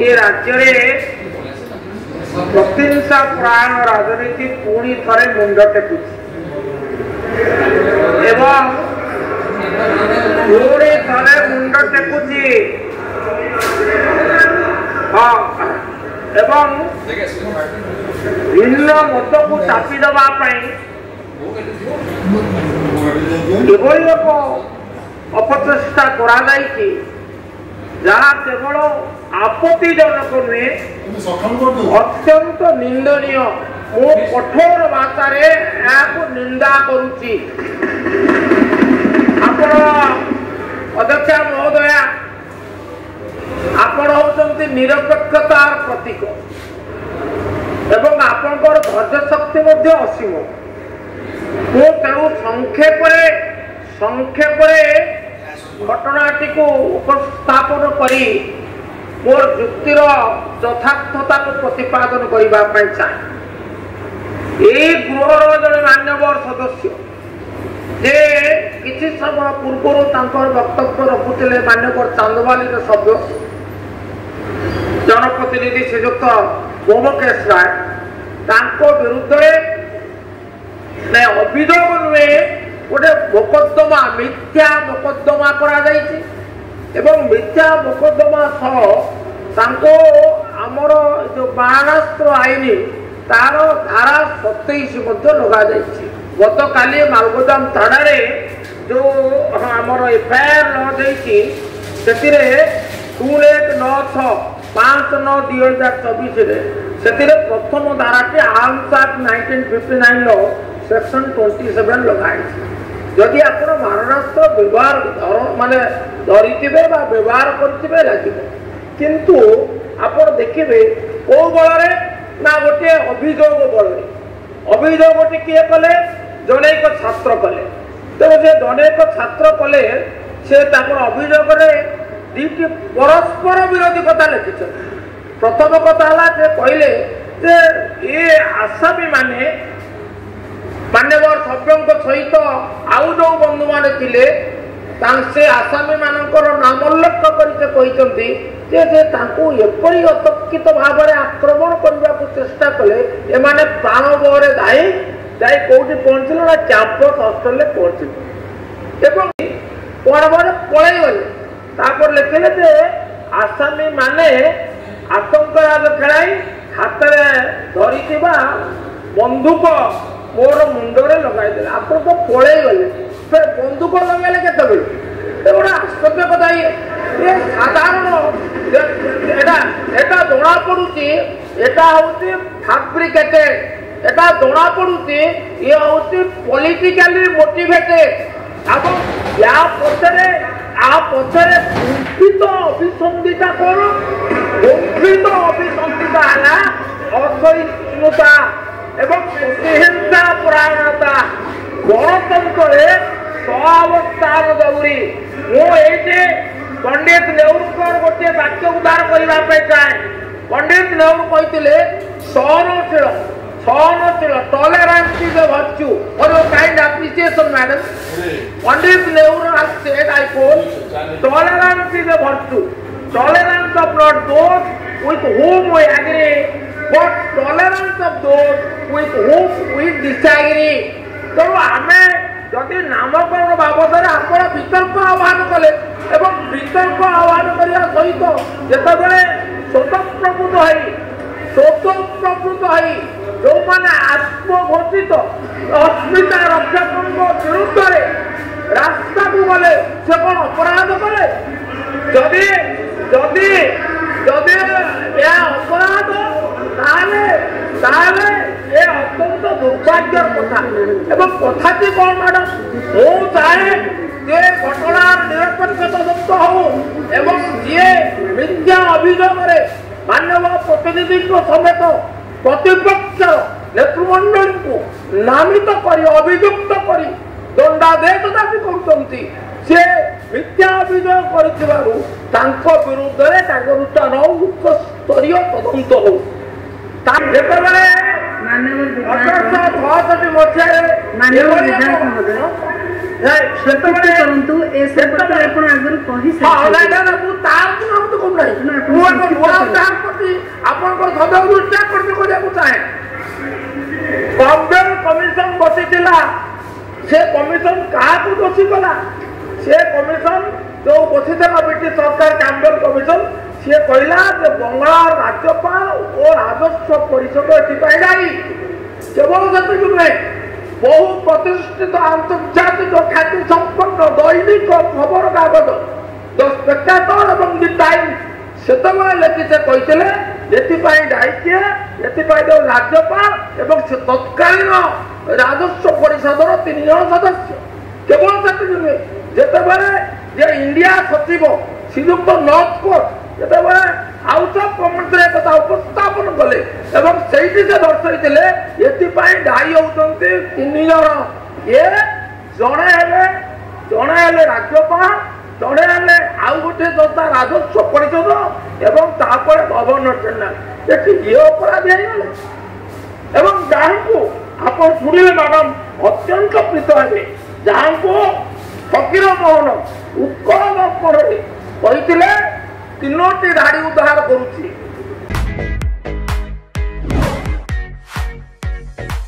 ए राज्य में प्रतिहिंसा परायण राजनीति पुणी थे मुंड टेकुची एवं पुणी थे मुंड टेकुची हाँ एवं भिन्न मत को चापी देवाई एभली एक अपचेष्टा करा जहाँ केवल आपत्तिजनक नुहे अत्यंत निंदनीय मो कठोर भाषा निंदा करुच्ची अध्यक्षा महोदया आपण होती निरपेक्षतार प्रतीक एवं आपणकर धैर्य शक्ति असीम मो तेणु संक्षेप घटनाटी को उपस्थापन करी मोर जुक्तिर यथार्थता को प्रतिपादन करने चाहे गृहर जड़े मान्यवर सदस्य जे किसी समय पूर्व वक्तव्य रखुले मान्यवर चांदवाली सभ्य जनप्रतिनिधि श्रीजुक्त भोमकेश राय विरुद्ध अभियोग नुहे गोटे मोकद्दमा मिथ्या मोकद्दमा करा एवं मिथ्या मोकद्दमा सह आमर जो बाणास्त्र आईन तार धारा 27 लगा गत काली मालगोदाम थाना जो आमर एफआईआर लॉ से 2196/5/9/2024 से प्रथम धाराटी आर्म्स एक्ट 1959 लॉ सेक्शन 27 लगाई जदि आप मारणास्त्र व्यवहार माने धरी व्यवहार करेंगे लगे किंतु आप देखिए कौ बल ना गोटे अभियोग बल अभियोगटी किए कले जड़े एक छात्र कले तेणु से जड़े एक छात्र कले से अभियोग दुईटी परस्पर विरोधी कथा लिखिं प्रथम कथा है कहले ये आसामी माने मान्यवर सभ्यों सहित आउ जो बंधु मान थे से आसामी मानकर नाम उल्लेख करपरी अतर्कित भाव में आक्रमण करने को चेष्टा कले एमाने प्राण बहरे दाई जाए कौटी पहुंचल ना कैंपस हॉस्टल पहुंचल पर्व पलि गले लिखिले आसामी माने आतंकवाद खेलाई हाथ में धरी बंदूक मोर मुंडे लगे आप तो पलि गले फिर बंदूक लगे के गोटे आश्चर्य कथा ये साधारण जना पड़ी एटा हूँ फैब्रिकेटेड एटा जना पड़ी ये हूँ पॉलिटिकली मोटिवेटेड अब या पचरे कुंठित अभिसंधिता कौन कुंठित अभिसंधिता है असहिष्णुता एवं प्रतिहिंसा परायणता गणतंत्र सहावस्थान दौरी मुझे पंडित नेहरू गोटे वाक्य उद्धार करने चाहे पंडित नेहरू कहते सहनशील टॉलरेंस इज अ वर्च्यू और kind appreciation madam Pandit Nehru has said I quote tolerance is a virtue tolerance of not those with whom we agree but tolerance of those with whom we disagree तो आमे जदि नामकरण बाबद आप वितर्क आह्वान कले एवं वितर्क आह्वान करने सहित जिते स्वतःप्रभुत जो मैंने आत्मघोषित अस्मिता रक्षकों विरुद्ध रास्ता को गले से कौन अपराध कले जदि जदि जदि अपराध ये अत्यंत दुर्भाग्य कथा एवं कथाटी कौन मैडम मु चाहे जे घटना निरपेक्ष तदंत हो एवं जी मिथ्या अभियोग मानव प्रतिनिधि समेत प्रतिपक्ष नेतृमंडल को नामित कर अभियुक्त कर दंडादेश दाबी कर मिथ्या अभियोग कर विरुद्ध उच्च स्तरीय तदंत हो अठारश 66 मसीह କରନ୍ତୁ ଏ ସମ୍ପର୍କରେ ଆପଣ ଆଗରୁ ଆପଣଙ୍କର ସଦସ୍ୟ ଦୃଷ୍ଟି ଆକର୍ଷଣ କରିବାକୁ ଚାହେଁ କମିଶନ ବସିଥିଲା ସେ କମିଶନ କାହାକୁ ଦୋଷୀ କଲା ସେ କମିଶନ ଯୋଉ ବସିଥିଲା ବ୍ରିଟିଶ ସରକାର କ୍ୟାମ୍ପବେଲ କମିଶନ ସିଏ କହିଲା ଯେ ବଙ୍ଗଳାର ରାଜ୍ୟପାଳ ଓ ରାଜସ୍ୱ ପରିଷଦ ଏଥିପାଇଁ ଦାୟୀ କେବଳ ସେତିକି ନୁହେଁ ବହୁ ପ୍ରତିଷ୍ଠିତ ଆନ୍ତର୍ଜାତିକ ଖ୍ୟାତି ସମ୍ପନ୍ନ ଦୈନିକ ଖବର କାଗଜ ଦ ସ୍ପେକ୍ଟାଟର ଏବଂ ଦି ଟାଇମ୍ସ ସେତେବେଳେ ଲେଖି ସେ କହିଥିଲେ ଏଥିପାଇଁ ଦାୟୀ କିଏ ଏଥିପାଇଁ ଯୋଉ ରାଜ୍ୟପାଳ ଏବଂ ସେ ତତ୍କାଳୀନ ରାଜସ୍ୱ ପରିଷଦର 3 ଜଣ ସଦସ୍ୟ କେବଳ ସେତିକି ନୁହେଁ ଯେତେବେଳେ ଯେ ଇଣ୍ଡିଆ ସଚିବ ଶ୍ରୀଯୁକ୍ତ ନର୍ଥକୋଟ ଯେତେବେଳେ ହାଉସ୍ ଅଫ୍ କମନ୍ସରେ କଥା ଉପସ୍ଥାପନ କଲେ ଏବଂ ସେଇଠି ସେ ଦର୍ଶାଇଥିଲେ ଏଥିପାଇଁ ଦାୟୀ ହେଉଛନ୍ତି 3 ଜଣ ଇଏ ଜଣେ ହେଲେ ରାଜ୍ୟପାଳ ଜଣେ ହେଲେ ଆଉ ଗୋଟିଏ ସଂସ୍ଥା ରାଜସ୍ୱ ପରିଷଦ ଏବଂ ତାପରେ ଗଭର୍ଣ୍ଣର ଜେନେରାଲ ଏଠି ଇଏ ଅପରାଧୀ ହେଇଗଲେ ଏବଂ ଯାହାଙ୍କୁ ଆପଣ ଶୁଣିଲେ ମ୍ୟାଡାମ ଅତ୍ୟନ୍ତ ପ୍ରୀତ ହେବେ ଯାହାଙ୍କୁ ଫକୀର ମୋହନ ଉତ୍କଳ ଦର୍ପଣରେ କହିଥିଲେ 3ଟି ଧାଡ଼ି ଉଦ୍ଧାର କରୁଛି